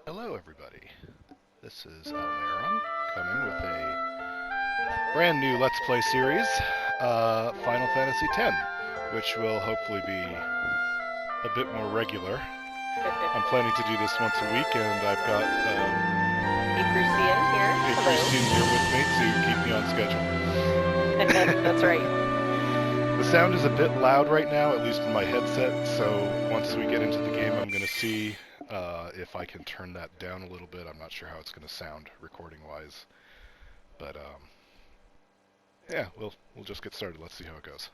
Hello, everybody. This is Almaeron coming with a brand new Let's Play series, Final Fantasy X, which will hopefully be a bit more regular. I'm planning to do this once a week, and I've got Aproustian here. Aproustian here with me to keep me on schedule. That's right. The sound is a bit loud right now, at least in my headset, so once we get into the game, I'm going to see if I can turn that down a little bit. I'm not sure how it's going to sound recording-wise, but yeah, we'll just get started. Let's see how it goes.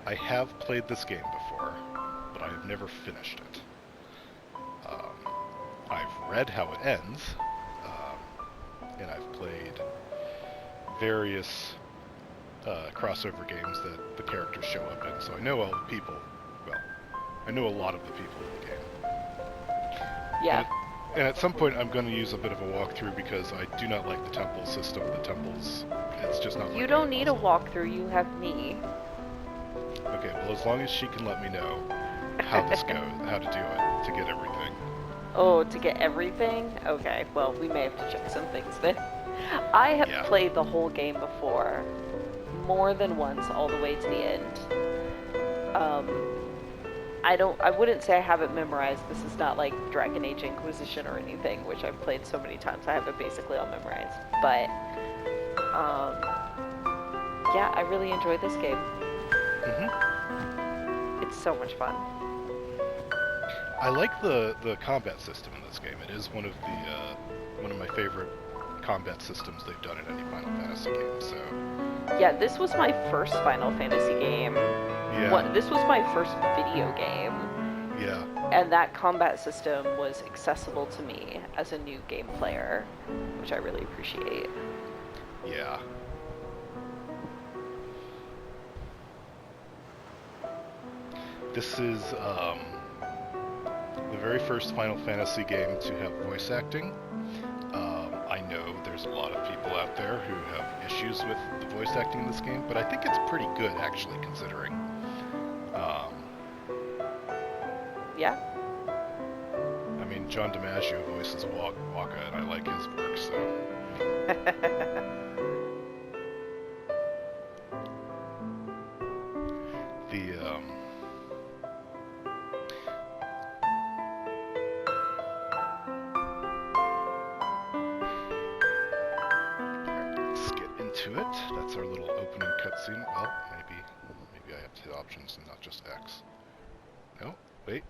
I have played this game before, but I have never finished it. I've read how it ends, and I've played various crossover games that the characters show up in, so I know all the people. Well, I know a lot of the people in the game. Yeah. And at some point, I'm going to use a bit of a walkthrough because I do not like the temple system. The temples, it's just not. You don't need a walkthrough. You have me. Okay, well, as long as she can let me know how this goes, how to do it, to get everything. Oh, to get everything? Okay, well, we may have to check some things then. I have played the whole game before, more than once, all the way to the end. I wouldn't say I have it memorized. This is not like Dragon Age Inquisition or anything, which I've played so many times. I have it basically all memorized. But, yeah, I really enjoyed this game. Mm-hmm. It's so much fun. I like the combat system in this game. It is one of my favorite combat systems they've done in any Final Fantasy game. So yeah, this was my first Final Fantasy game. Yeah. This was my first video game. Yeah. And that combat system was accessible to me as a new game player, which I really appreciate. Yeah. This is the very first Final Fantasy game to have voice acting. I know there's a lot of people out there who have issues with the voice acting in this game, but I think it's pretty good, actually, considering. Yeah. I mean, John DiMaggio voices Waka, and I like his work, so... To it. That's our little opening cutscene. Well, maybe I have to hit options and not just X. No, wait.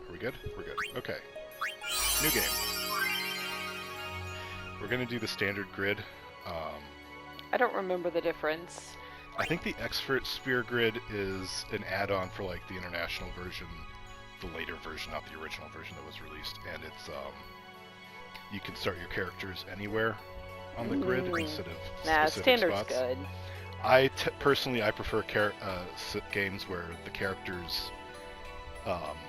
Are we good? We're good. Okay. New game. We're gonna do the standard grid. I don't remember the difference. I think the Expert Sphere grid is an add-on for like the international version, the later version, not the original version that was released, and it's you can start your characters anywhere on the grid instead of specific standard's spots. Good. Personally, I prefer games where the characters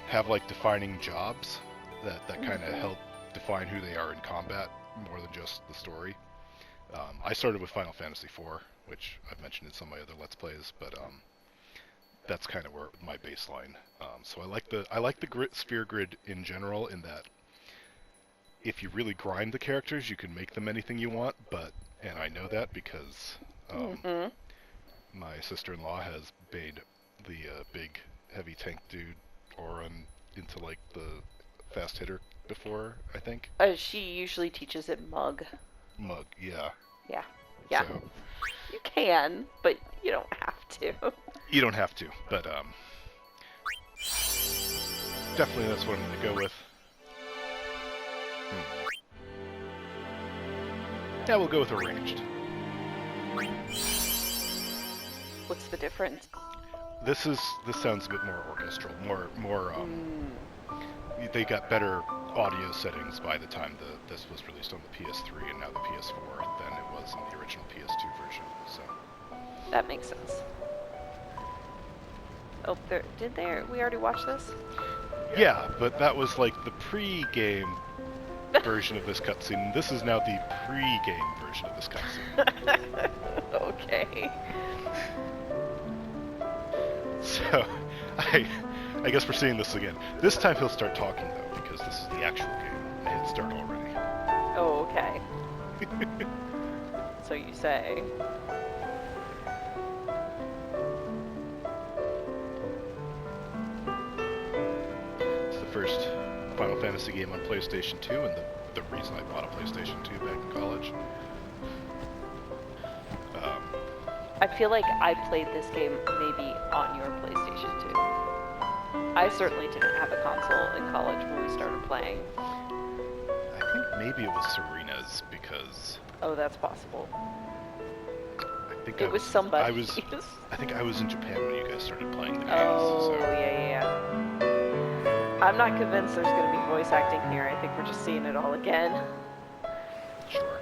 have like defining jobs that kind of help define who they are in combat more than just the story. I started with Final Fantasy IV, which I've mentioned in some of my other Let's Plays, but that's kind of where my baseline. So I like the sphere grid in general, in that if you really grind the characters, you can make them anything you want, and I know that because my sister-in-law has made the big heavy tank dude Orin into like the fast hitter before, I think. She usually teaches it Mug. Mug, yeah. Yeah. Yeah. So, you can, but you don't have to. You don't have to, but definitely that's what I'm going to go with. Yeah, we'll go with arranged. What's the difference? This sounds a bit more orchestral, more they got better audio settings by the time this was released on the PS3 and now the PS4 than it was in the original PS2 version. So that makes sense. Oh, we already watched this? Yeah, but that was like the pre-game version of this cutscene. This is now the pre-game version of this cutscene. Okay. So, I guess we're seeing this again. This time he'll start talking though, because this is the actual game. I hit start already. Oh, okay. So you say. It's the first Final Fantasy game on PlayStation 2, and the reason I bought a PlayStation 2 back in college. I feel like I played this game maybe on your PlayStation 2. I certainly didn't have a console in college when we started playing. I think maybe it was Serena's, because Oh, that's possible. I think It was somebody. I think I was in Japan when you guys started playing the games. Oh, so. yeah. I'm not convinced there's going to be voice acting here. I think we're just seeing it all again. Sure.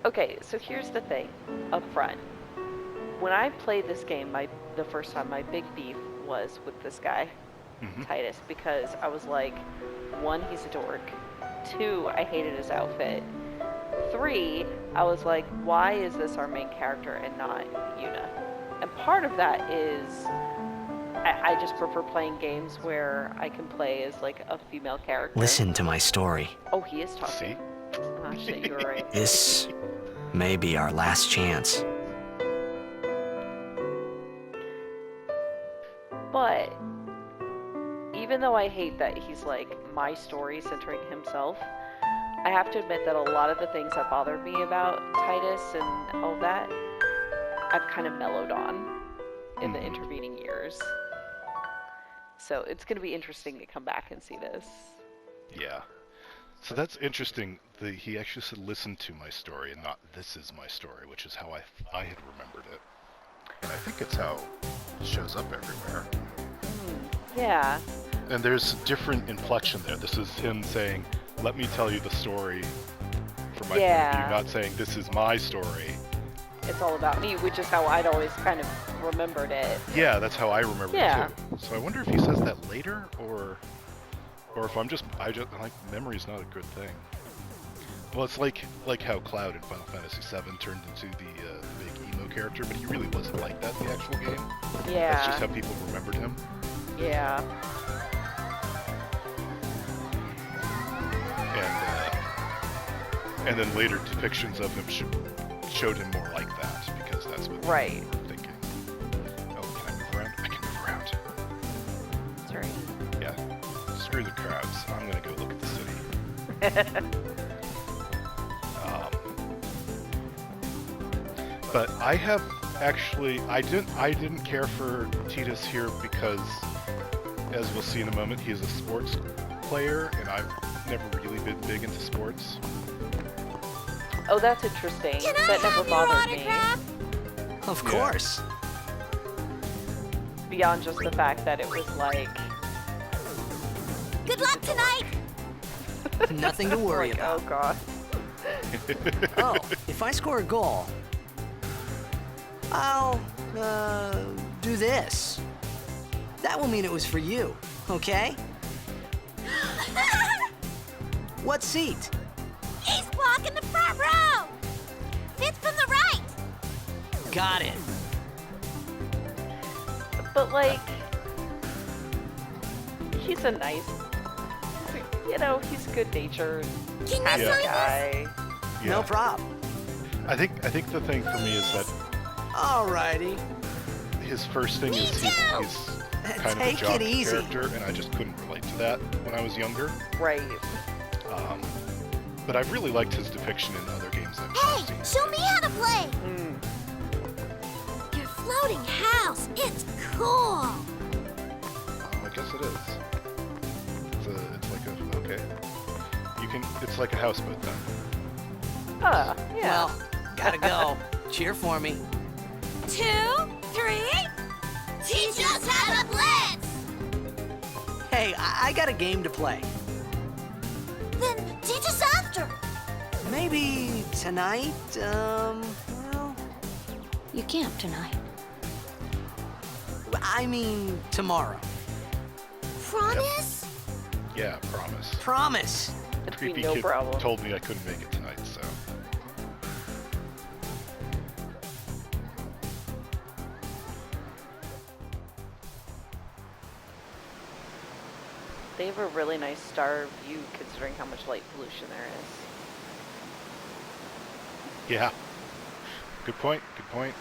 Okay, so here's the thing, up front. When I played this game the first time, my big beef was with this guy, Titus, because I was like, 1, he's a dork. 2, I hated his outfit. 3, I was like, why is this our main character and not Yuna? And part of that is I just prefer playing games where I can play as like a female character. Listen to my story. Oh, he is talking. See? Oh, shit, you were right. This may be our last chance. But even though I hate that he's like my story centering himself, I have to admit that a lot of the things that bothered me about Titus and all that, I've kind of mellowed on in the intervening years. So it's going to be interesting to come back and see this. Yeah. So that's interesting. He actually said, listen to my story, and not this is my story, which is how I had remembered it. And I think it's how it shows up everywhere. Yeah. And there's different inflection there. This is him saying, let me tell you the story from my point of view, not saying this is my story. It's all about me, which is how I'd always kind of remembered it. Yeah, that's how I remember it too. So I wonder if he says that later, or if I just like, memory's not a good thing. Well, it's like how Cloud in Final Fantasy VII turned into the big emo character, but he really wasn't like that in the actual game. Yeah. That's just how people remembered him. Yeah. And then later depictions of him showed him more like that, because that's what right. they were thinking. Oh, can I move around? I can move around. That's right. Yeah. Screw the crowds. I'm gonna go look at the city. But I have actually, I didn't care for Titus here because, as we'll see in a moment, he is a sports player, and I've never really been big into sports. Oh, that's interesting. Can that I never have your bothered me. autograph? Of course. Beyond just the fact that it was like... Good luck tonight! Nothing to worry like, about. oh, God. Oh, if I score a goal, I'll, do this. That will mean it was for you, okay? What seat? Ace block in the front row! Fifth from the right! Got it. But, like... He's a nice... You know, he's good-natured, Can you happy sign this? guy. Yeah. No problem. I think the thing for me is that Alrighty. his first thing is he's kind of a Take jock it easy. character, and I just couldn't relate to that when I was younger. Right. But I've really liked his depiction in other games I've Hey, seen. show me how to play! Mm. Your floating house, it's cool! I guess it is. It's like a, okay. It's like a houseboat then. Ah, yeah. Well, gotta go. Cheer for me. 2, 3... Teach us how to blitz! Hey, I got a game to play. Then teach us after! Maybe tonight, well, You camp tonight. I mean tomorrow. Promise? Yeah, promise. Promise. It'd be Creepy no kid problem. told me I couldn't make it tonight, so. They have a really nice star view considering how much light pollution there is. Yeah. Good point, good point.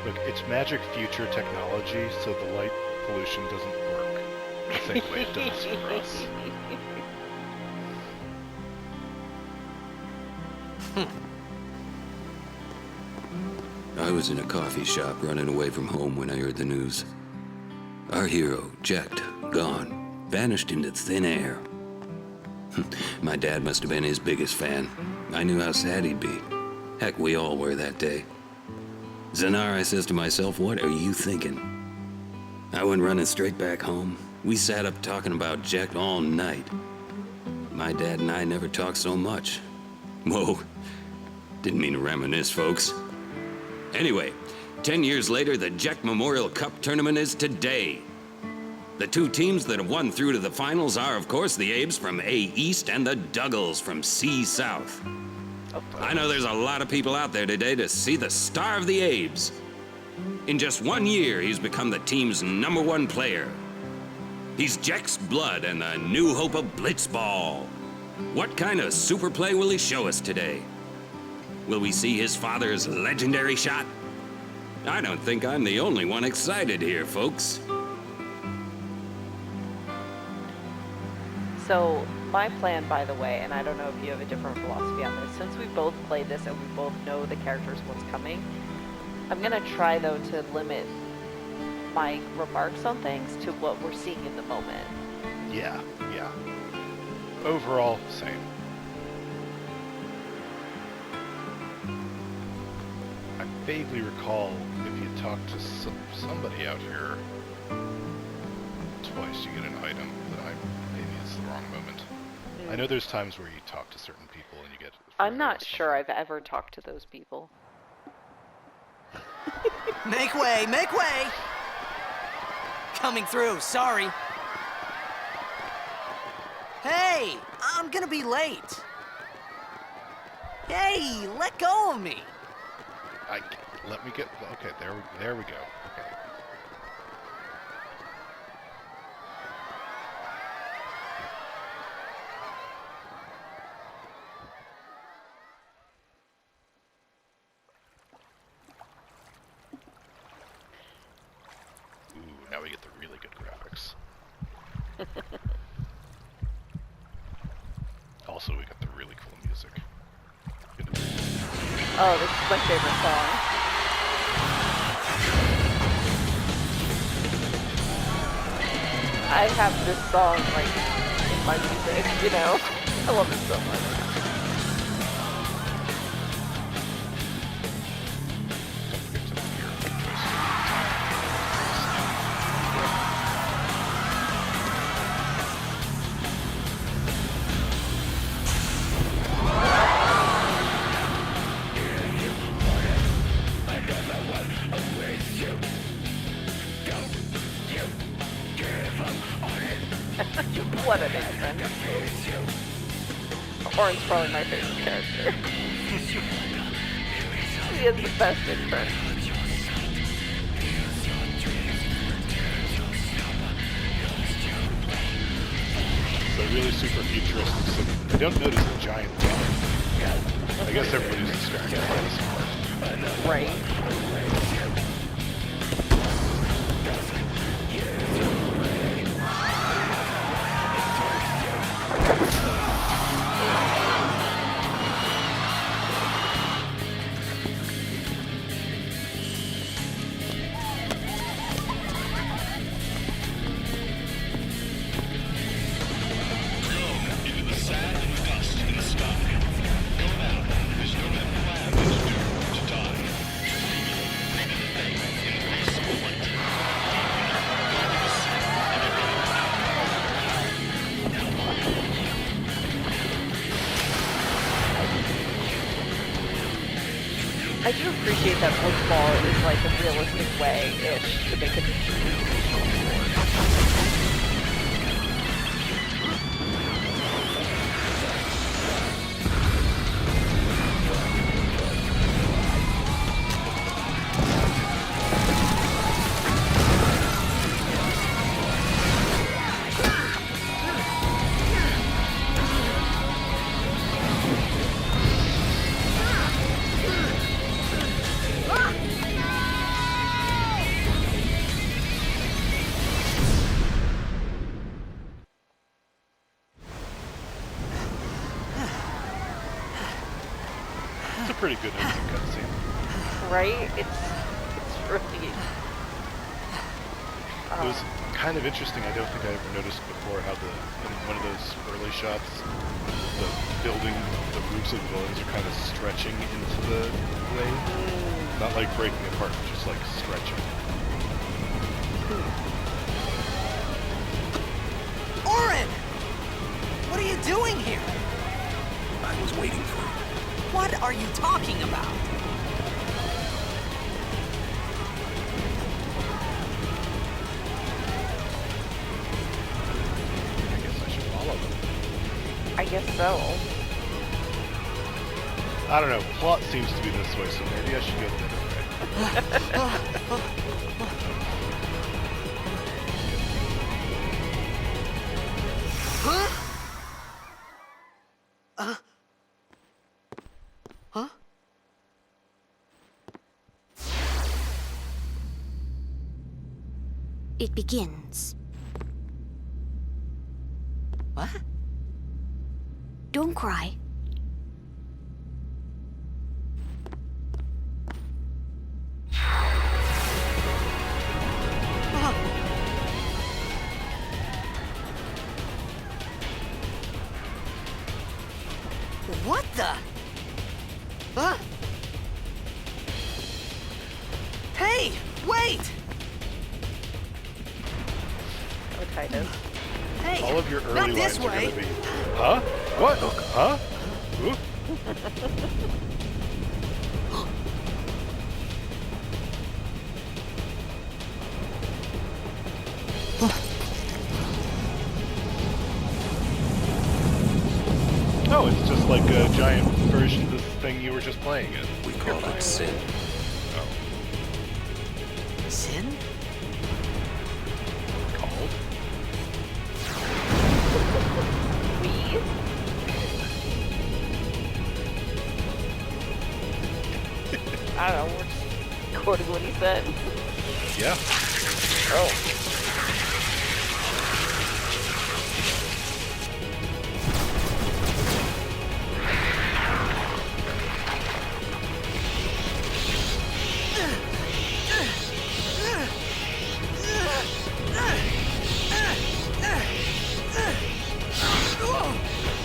Look, it's Magic Future technology, so the light pollution doesn't work the same way it does for us. I was in a coffee shop running away from home when I heard the news. Our hero, Jacked, gone, vanished into thin air. My dad must have been his biggest fan. I knew how sad he'd be. Heck, we all were that day. Zanar, I says to myself, what are you thinking? I went running straight back home. We sat up talking about Jack all night. My dad and I never talked so much. Whoa, didn't mean to reminisce, folks. Anyway, 10 years later, the Jack Memorial Cup tournament is today. The two teams that have won through to the finals are, of course, the Abes from A East and the Duggles from C South. I know there's a lot of people out there today to see the star of the Abes. In just 1 year, he's become the team's #1 player. He's Jack's blood and the new hope of Blitzball. What kind of super play will he show us today? Will we see his father's legendary shot? I don't think I'm the only one excited here, folks. So, my plan, by the way, and I don't know if you have a different philosophy on this, since we both played this and we both know the characters, what's coming, I'm going to try, though, to limit my remarks on things to what we're seeing in the moment. Yeah, yeah. Overall, same. I vaguely recall if you talk to somebody out here twice, you get an item that maybe it's the wrong moment. I know there's times where you talk to certain people and you get... I'm not sure I've ever talked to those people. Make way, make way! Coming through, sorry. Hey, I'm gonna be late. Hey, let go of me. Let me get... Okay, there we go. Okay. Ooh, now we get the really good graphics. Also, we got the really cool music. Oh, this is my favorite song. I have this song, like, in my music, you know? I love it so much. What an entrance. Orin's probably my favorite character. He has the best entrance. So really super futuristic. So I don't notice the giant thing. I guess everybody's distracted by this part. Right. I do appreciate that Blitzball is like a realistic way-ish to make it. It's a pretty good opening cutscene. Right? It's really. It was kind of interesting. I don't think I ever noticed before how in one of those early shots, the building, the roofs of the buildings are kind of stretching into the wave. Not like breaking apart, but just like stretching. Orin! What are you doing here? I was waiting for you. What are you talking about? I guess I should follow them. I guess so. I don't know. Plot seems to be this way, so maybe I should go the other way. Huh? Huh? It begins. What? Don't cry. What the? Huh? Hey, wait! Oh, Titus. Hey, All of your early not lines this are way. going to be, huh? What? Huh? Ooh. Oh, it's just like a giant version of this thing you were just playing in. We call it sin. Oh, Sin? called? We? I don't know, we're just quoting what he said. Yeah. Oh.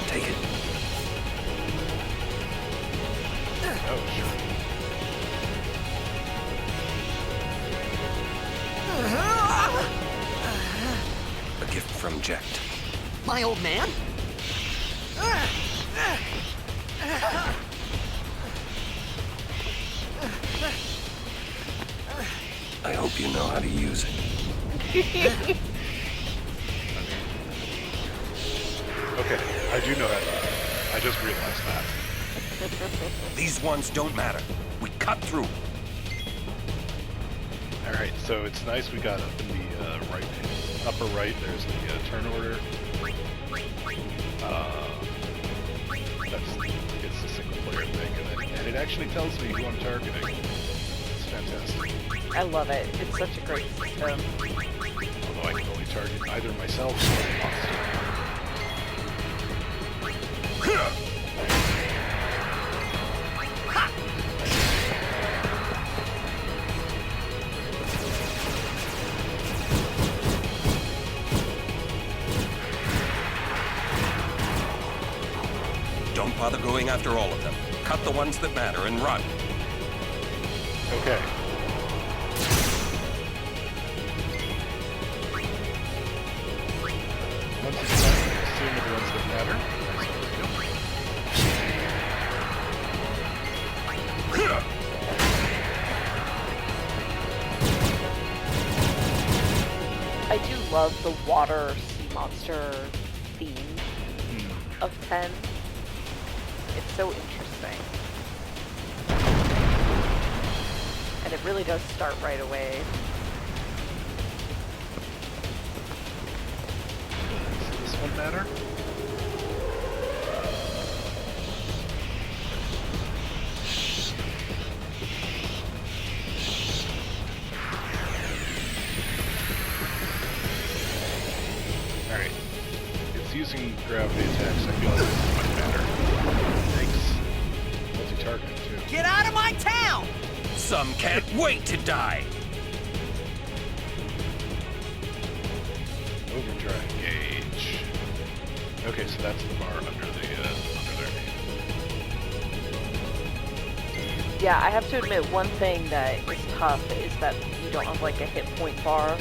Take it. Oh, sure. A gift from Jekt. My old man? I hope you know how to use it. Okay, I do know how to use it. I just realized that. These ones don't matter. We cut through. Alright, so it's nice we got up in the upper right, there's the turn order. It's a single player thing, and it actually tells me who I'm targeting. It's fantastic. I love it. It's such a great system. Although I can only target either myself or the monster. Don't bother going after all of them. Cut the ones that matter and run. Okay. Once it's done, assume the ones that matter. I do love the water sea monster theme of 10. It's so interesting. And it really does start right away. Does this one matter? Alright. It's using gravity attacks. I feel like this might matter. Thanks. Multi-target, too. Get out of my town! Some can't wait to die. Overdrive gauge. Okay, so that's the bar under there. Yeah, I have to admit, one thing that is tough is that you don't have like a hit point bar.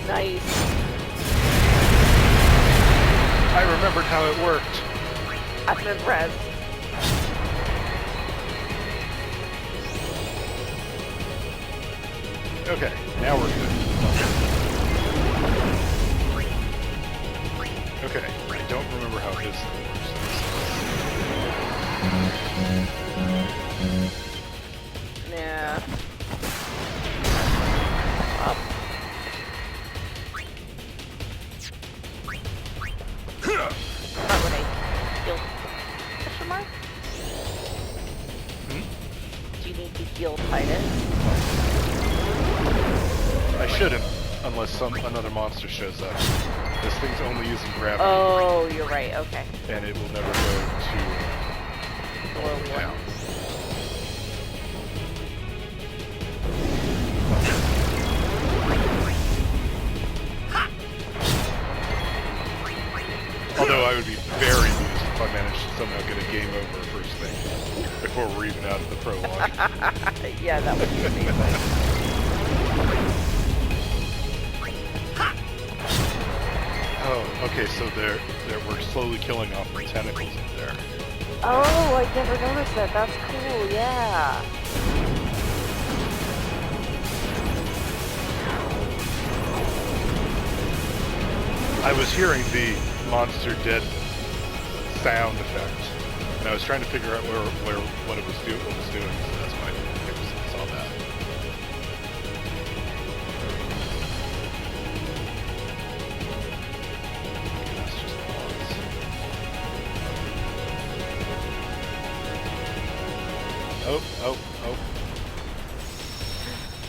Nice. I remembered how it worked. I've been res. Okay, now we're good. Okay, I don't remember how his thing works. Yeah. Up. Not when I heal. Question mark? Do you need to heal Titus? I shouldn't, unless another monster shows up. This thing's only using gravity, Oh, you're right. Okay. and it will never go to Below one. down. Although I would be very amused if I managed to somehow get a game over first thing before we're even out of the prologue. Yeah, that would be amazing. Oh, okay, so we're slowly killing off the tentacles up there. Oh, I never noticed that. That's cool. Yeah. I was hearing the monster dead sound effect, and I was trying to figure out what it was doing. So that's why I saw that. That's just pause. Oh.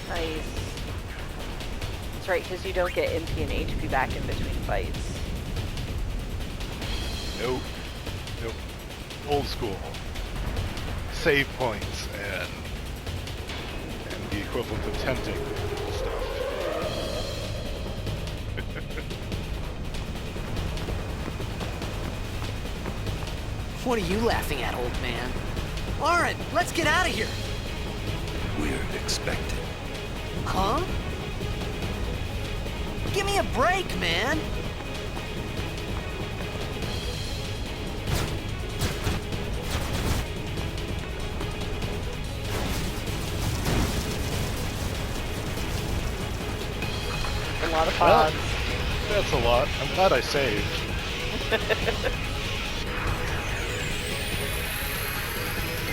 Nice. That's right, because you don't get MP and HP back in between fights. Nope. Old school. Save points and the equivalent of tempting stuff. What are you laughing at, old man? Lauren, let's get out of here! We're expected. Huh? Give me a break, man! A lot of Well, pods. that's a lot. I'm glad I saved. Are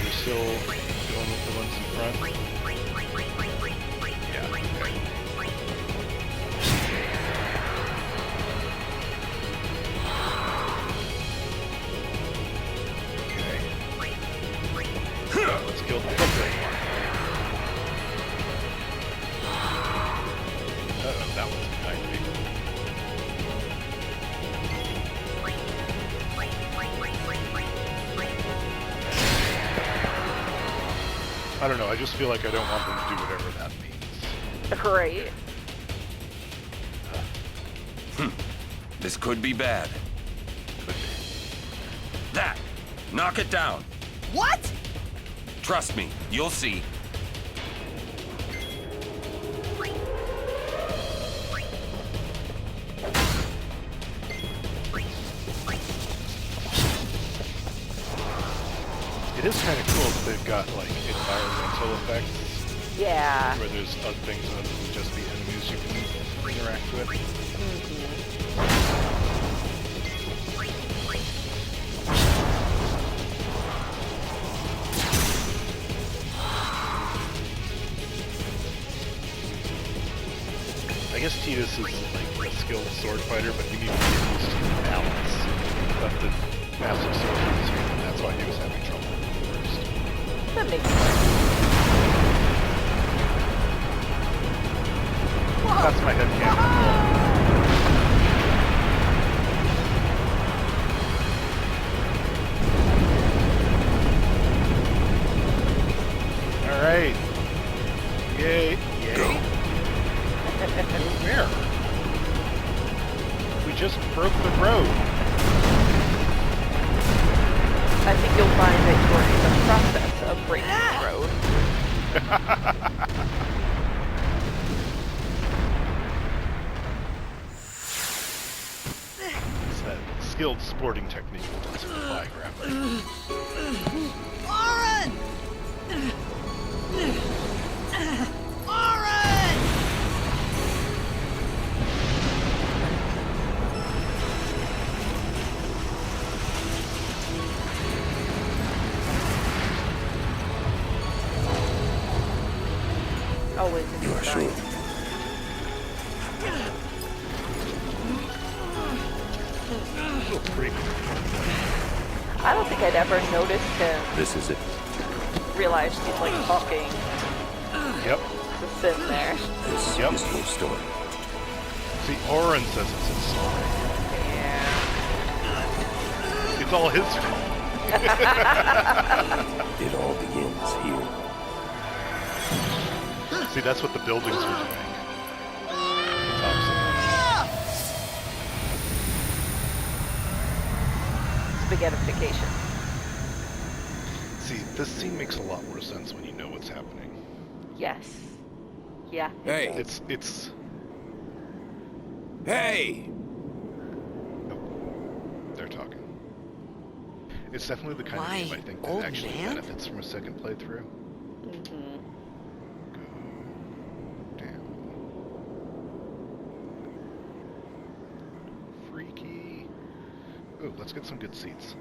you still going with the ones in front? Yeah, okay. Okay. Let's kill the thing. Uh-oh, that was behind me. I don't know, I just feel like I don't want them to do whatever that means. Right. This could be bad. Could be. That! Knock it down. What? Trust me, you'll see. It is kind of cool that they've got like environmental effects Yeah. where there's other things other than just the enemies you can interact with. I guess Tidus is like a skilled sword fighter, but you need to get used to the balance of the massive sword in his hand, and that's why he was having trouble first. That makes sense. That's my headcanon. Alright. Yay. Yay. Go. Where? We just broke the road. I think you'll find that you're in the process of breaking the road. It's that skilled sporting technique that doesn't defy gravity. Oren! Oren! Always in You the are design. sure? A little creepy. I don't think I'd ever noticed him, This is it. realized he's like talking Yep. to Sin there. This Yep. is your story. See, Oren says it's his story. Yeah. It's all his fault. It all begins here. See, that's what the buildings were doing. The tops of Spaghettification. them. See, this scene makes a lot more sense when you know what's happening. Yes. Yeah. Hey! It's Hey! they're talking. It's definitely the kind My of game I think old that actually man? benefits from a second playthrough. Mm-hmm. Go down. Freaky. Oh, let's get some good seats.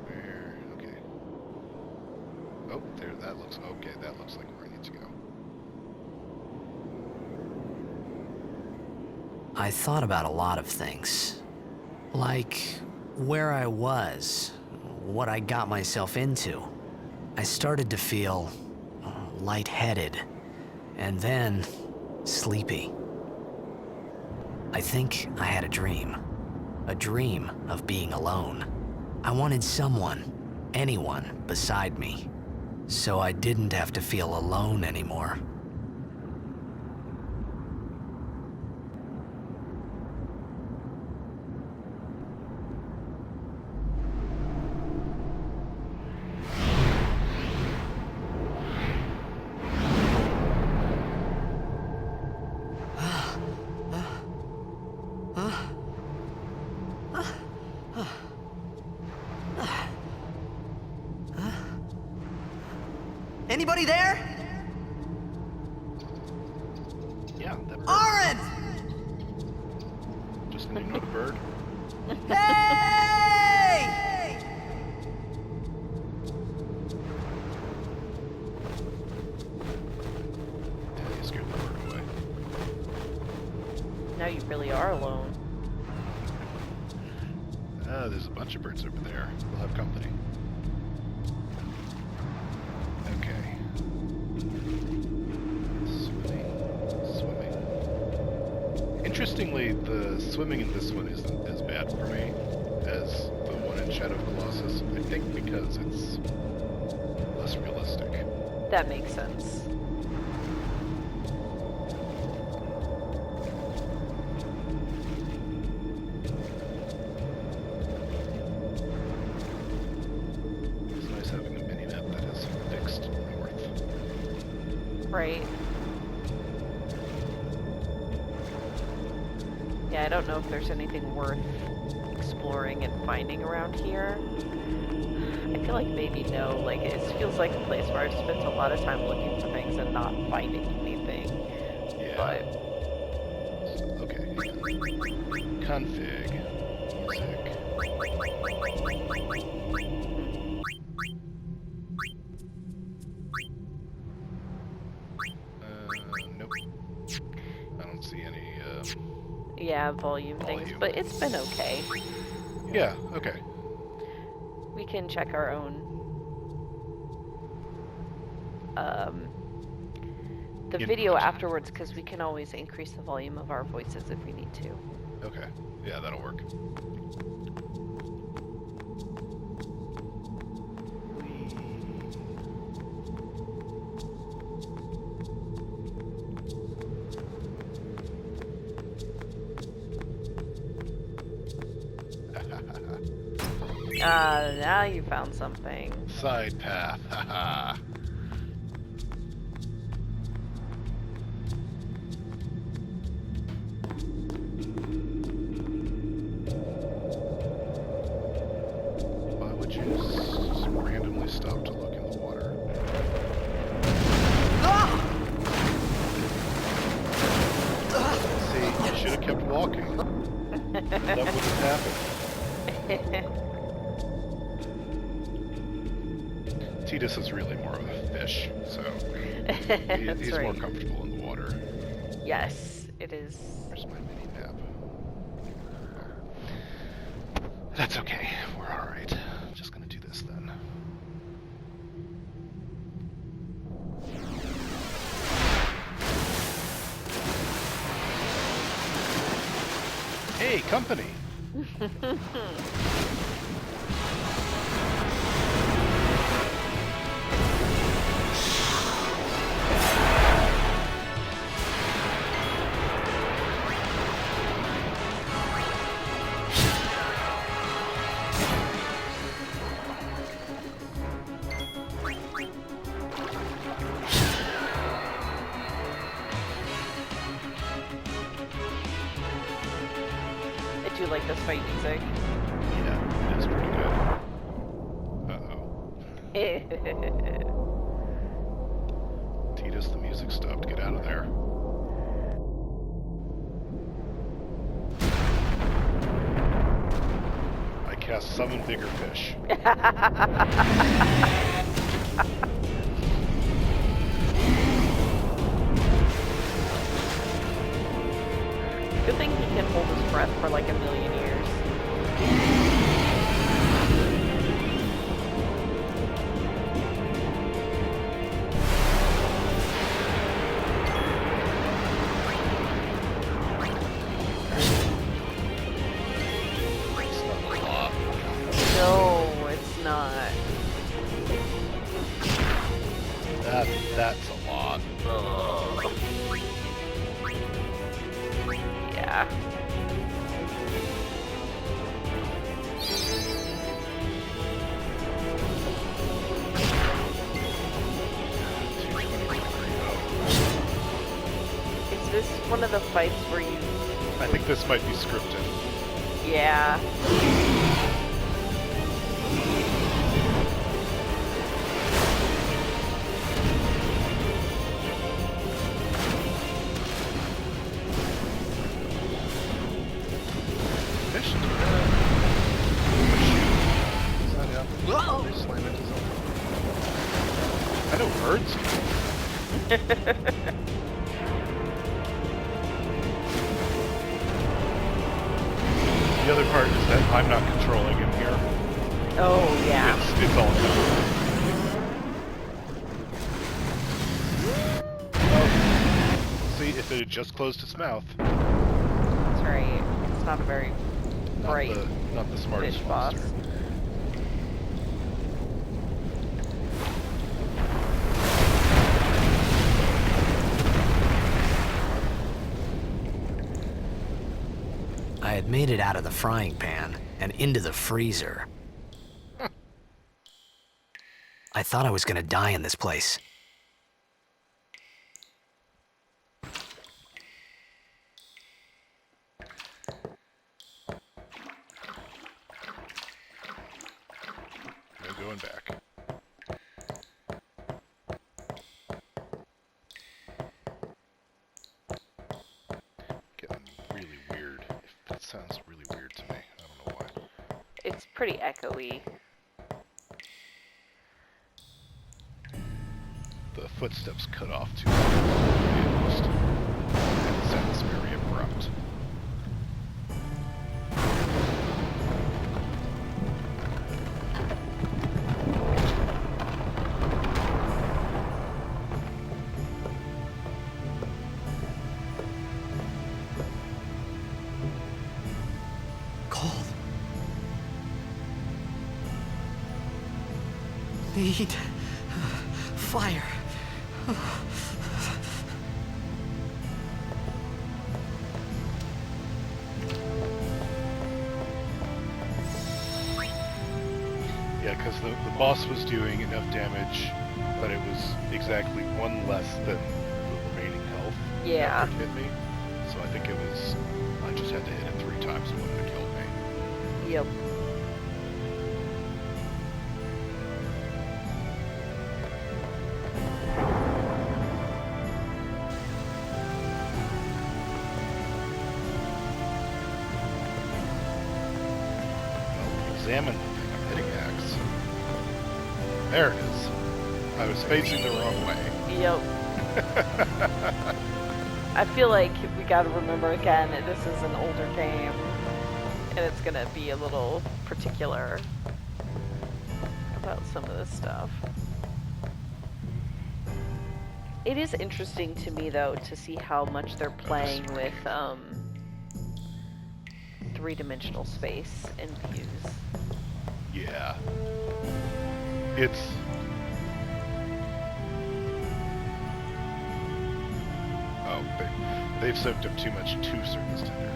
Where? Okay. Oh, there. That looks okay. That looks like where I need to go. I thought about a lot of things. Like where I was, what I got myself into. I started to feel lightheaded, and then sleepy. I think I had a dream of being alone. I wanted someone, anyone beside me, so I didn't have to feel alone anymore. Anybody there? Yeah, that bird. Oren! Just name the bird. Hey! Yeah, you scared the bird away. Now you really are alone. There's a bunch of birds over there. We'll have company. Okay. Swimming. Interestingly, the swimming in this one isn't as bad for me as the one in Shadow of Colossus. I think because it's less realistic. That makes sense. It's nice having a mini-map that is fixed north. Right. Yeah, I don't know if there's anything worth exploring and finding around here. I feel like maybe no. Like, it feels like a place where I've spent a lot of time looking for things and not finding anything. Yeah. But Okay. Config. Music. Nope. I don't see any. yeah, volume things. Volume. But it's been okay. Yeah. Okay. We can check our own the video Input. afterwards, because we can always increase the volume of our voices if we need to. Okay. Yeah, that'll work. Now you found something. Side path. Haha. Why would you randomly stop to look in the water? See, you should have kept walking. That wouldn't have happened. Titus is really more of a fish, so he's more right. comfortable in the water. Yes, it is. Where's my mini map? That's okay. We're all right. Just gonna do this then. Hey, company. I do like this fight music. Yeah, it is pretty good. Uh-oh. Titus, the music stopped. Get out of there. I cast summon bigger fish. Good thing he can hold his breath for like a million years. It's not a lot. No, it's not. That's a lot. Yeah. Is this one of the fights where you... I think this might be scripted. Yeah. Fish? Shoot. Is that happening? They slam into something. I know birds do. The other part is that I'm not controlling him here. Oh, yeah. It's all him. Oh. See, if it had just closed its mouth. That's right. It's not a very bright Not the smartest fish boss. monster. I had made it out of the frying pan and into the freezer. I thought I was gonna die in this place. going back. Getting really weird. That sounds really weird to me. I don't know why. It's pretty echoey. The footsteps cut off too almost. It sounds very abrupt. Cold. Need fire. Yeah, because the boss was doing enough damage, but it was exactly one less than the remaining health. Yeah. After it hit me. So I think it was, I just had to hit it 3 times and it would have killed me. Yep. Examine the thing I'm hitting axe. There it is. I was facing the wrong way. Yep. I feel like we gotta remember again that this is an older game, and it's gonna be a little particular about some of this stuff. It is interesting to me, though, to see how much they're playing with three-dimensional space and views. Yeah. It's... Oh, they've soaked up too much to surface tender.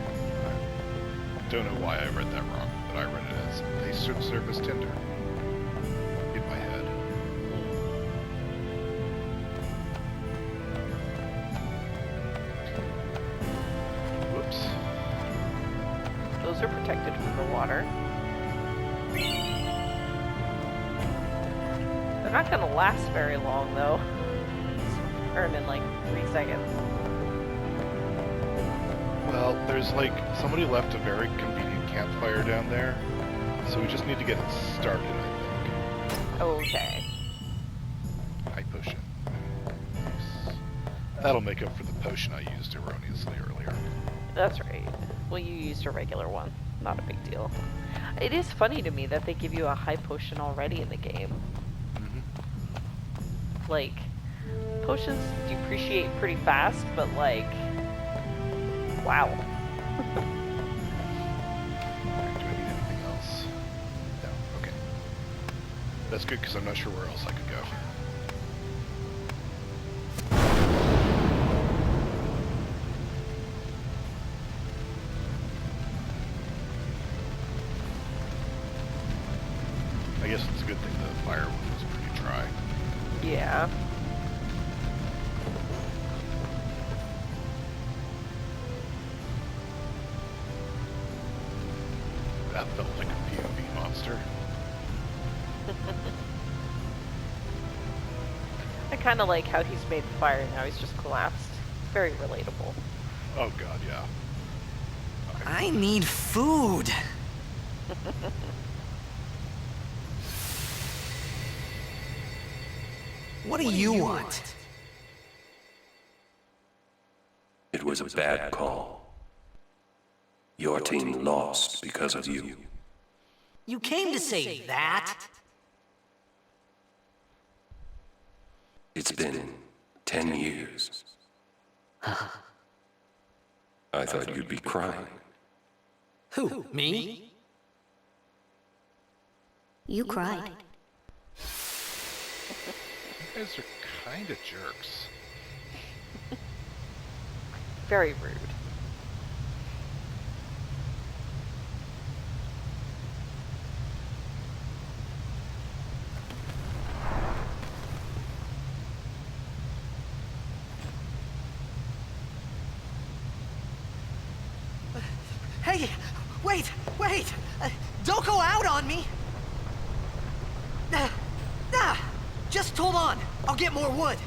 I don't know why I read that wrong, but I read it as they surface tender in my head. Whoops. Those are protected from the water. They're not gonna last very long, though. Burn in like 3 seconds. Well, there's like, somebody left a very convenient campfire down there, so we just need to get it started, I think. Okay. High potion. Nice. That'll make up for the potion I used erroneously earlier. That's right. Well, you used a regular one. Not a big deal. It is funny to me that they give you a high potion already in the game. Like, potions depreciate pretty fast, but like, wow. Alright, do I need anything else? No, okay. That's good because I'm not sure where else I could go. I guess it's a good thing the firewood was pretty dry. Yeah. That felt like a POV monster. I kind of like how he's made the fire and now he's just collapsed. Very relatable. Oh god, yeah. Okay. I need food. What do you want? It was a bad call. Your team lost because of you. You came to say that? It's been 10 years. I thought you'd be crying. Who, me? You cried. You guys are kind of jerks. Very rude. Hey, wait! Don't go out on me! Just hold on. I'll get more wood.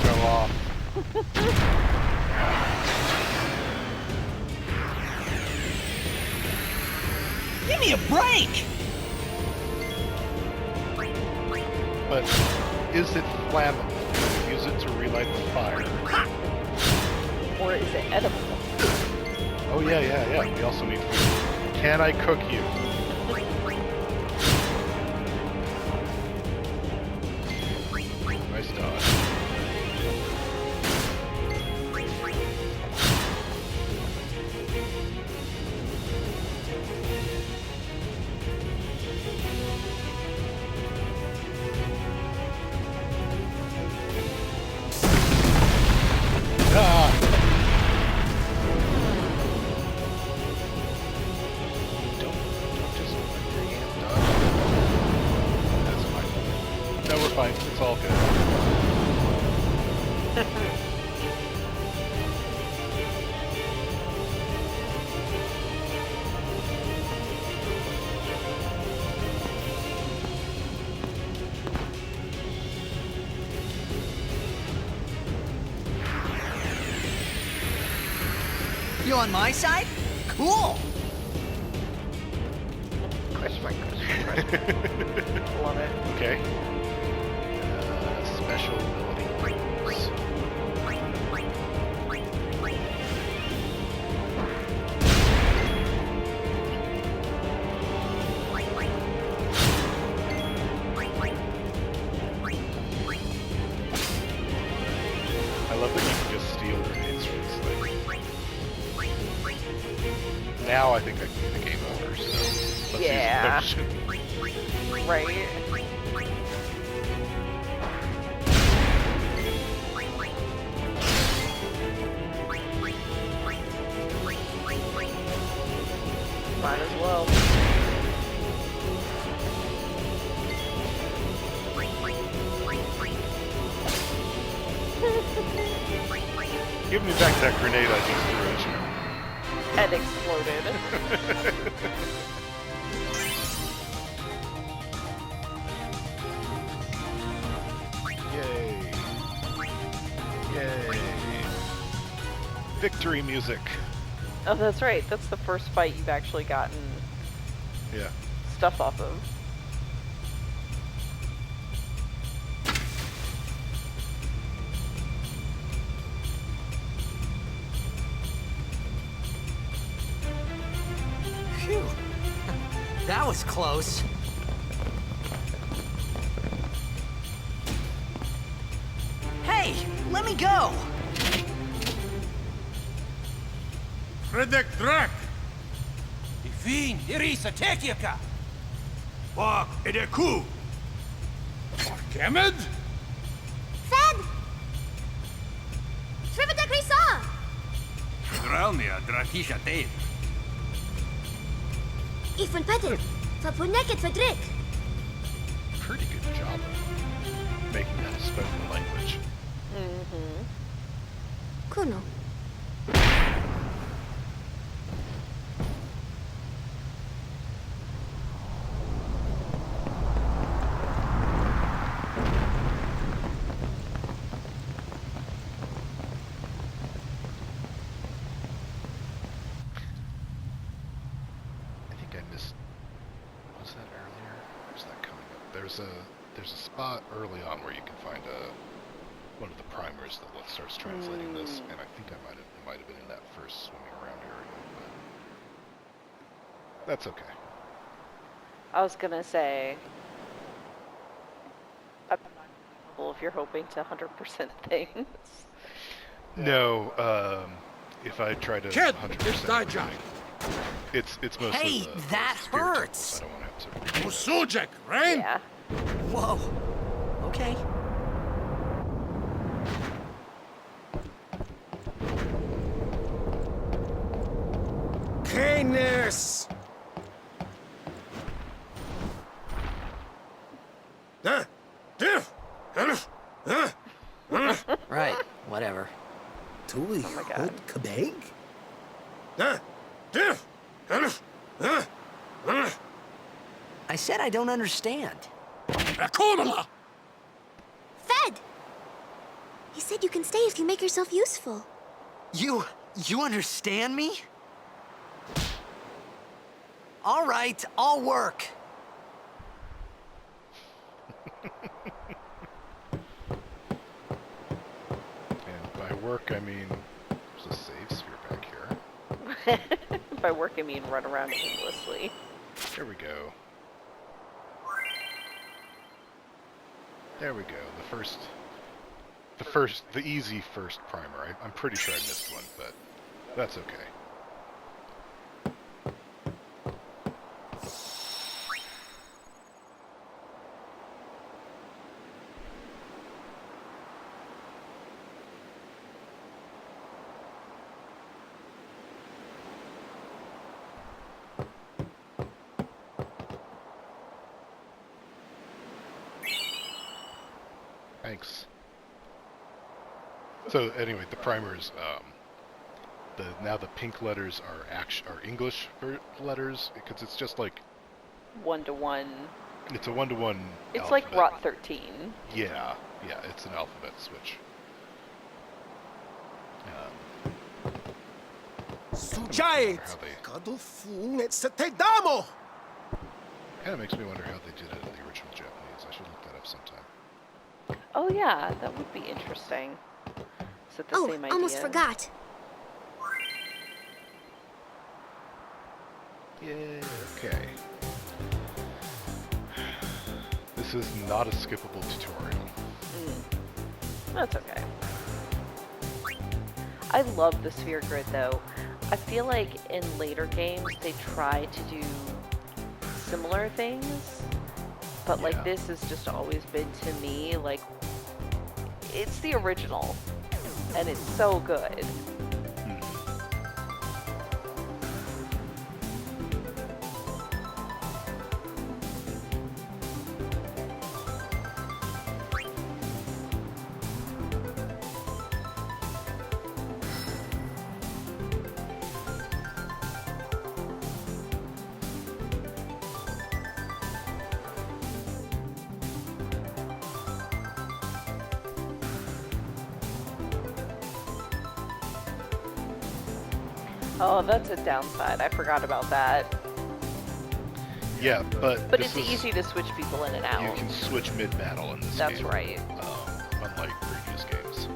Show off. Give me a break! But is it flammable? Use it to relight the fire. Or is it edible? Oh yeah. We also need food. Can I cook you? Nice dodge. Ah! Don't just let your hand dodge. That's fine. No, we're fine. It's all good. You on my side? Cool! Question mark. Love it. Okay. Special ability rings. I love that you can just steal grenades from this thing. Now I think I can get the game over, so let's Yeah. use the potion. Right. Might as well. Give me back that grenade I just threw at you. And exploded. Yay. Yay. Victory music. Oh, that's right. That's the first fight you've actually gotten Yeah. stuff off of. Phew. That was close. Hey, let me go! Redek Drak! Ifin, Irisa, Tekiaka! Bak Edeku! Kemed? Fed! Trivida Grisa! Dralnia, Drakisha Tate. Ifun Petter! Fapuneket Fedrik! Pretty good job of making that a spoken language. Mm-hmm. Kuno. I think I missed. Was that earlier? Or is that coming up? There's a spot early on where you can find one of the primers that starts translating this, and I think it might have been in that first swimming around area, but that's okay. I was gonna say, I'm not comfortable if you're hoping to 100% things. No, if I try to Kid, 100% it's thy job. it's mostly Hey, the that spiritual hurts. I don't want to have to. Usujek, Rain? Yeah. Whoa. Okay. Canis! Huh? Kabeg? I said I don't understand. Akomala! Fed! He said you can stay if you make yourself useful. You understand me? All right, I'll work. And by work, I mean there's a save sphere back here. By work, I mean run around aimlessly. There we go. There we go. The easy first primer. I'm pretty sure I missed one, but that's okay. Thanks. So anyway, the primers, now the pink letters are English letters because it's just like 1-to-1. it's a 1-to-1. It's alphabet. like Rot 13. Yeah, it's an alphabet switch. Sujait! Kadufun et setedamo! Kind of makes me wonder how they did it in the original Japanese. I should look that up sometime. Oh yeah, that would be interesting. Is it the Oh, same idea? almost forgot. Yeah, okay. This is not a skippable tutorial. That's okay. I love the sphere grid though. I feel like in later games they try to do similar things, but like this has just always been to me like it's the original and it's so good. Oh, that's a downside. I forgot about that. Yeah, but it's easy to switch people in and out. You can switch mid-battle in this game. That's right. Unlike previous games.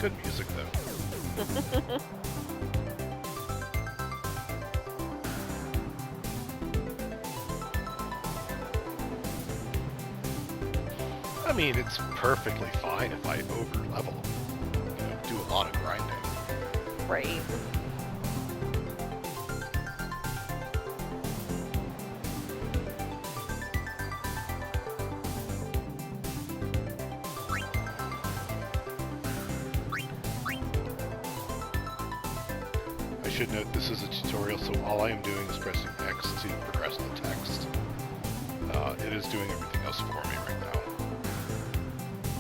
Good music, though. I mean, it's perfectly fine if I over-level. You know, do a lot of grinding. Right. I should note this is a tutorial, so all I am doing is pressing X to progress the text. It is doing everything else for me right now.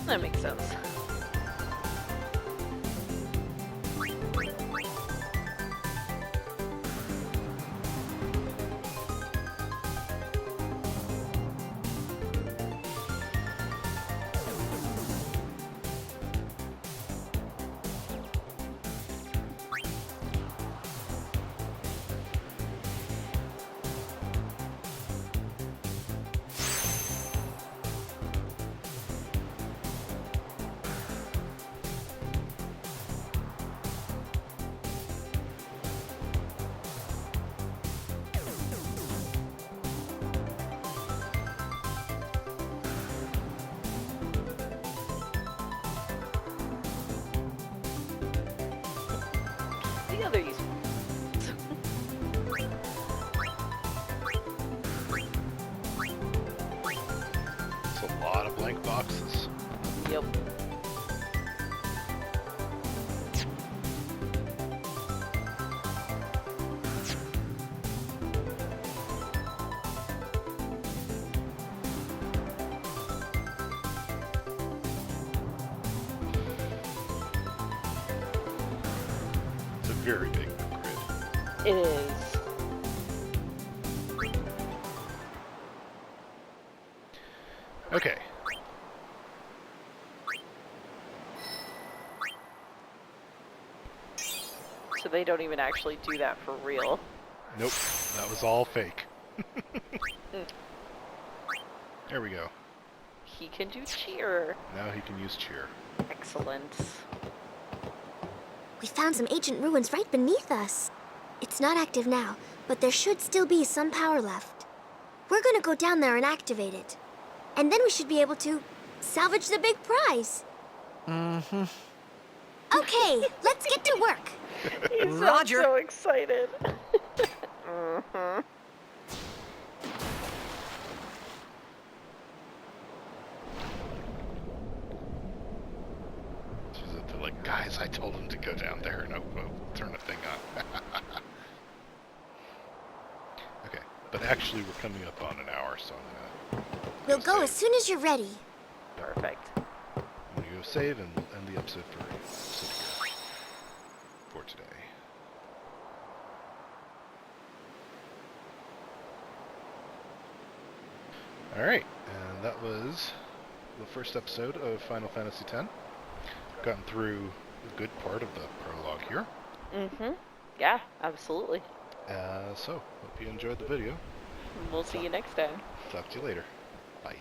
That makes sense. very big grid. It is. Okay. So they don't even actually do that for real. Nope, that was all fake. There we go. He can do cheer. Now he can use cheer. Excellent. We found some ancient ruins right beneath us. It's not active now, but there should still be some power left. We're gonna go down there and activate it. And then we should be able to salvage the big prize. Mm-hmm. Okay, let's get to work. He sounds Roger. so excited. Mm-hmm. They're like, guys, I told him to go down there and turn the thing on. Okay, but actually we're coming up on an hour, so I'm gonna We'll go save. as soon as you're ready. Perfect. I'm gonna go save and we'll end the episode for today. Alright, and that was the first episode of Final Fantasy X. Gotten through a good part of the prologue here. Mm-hmm. Yeah, absolutely. So, hope you enjoyed the video. We'll see you next time. Talk to you later. Bye.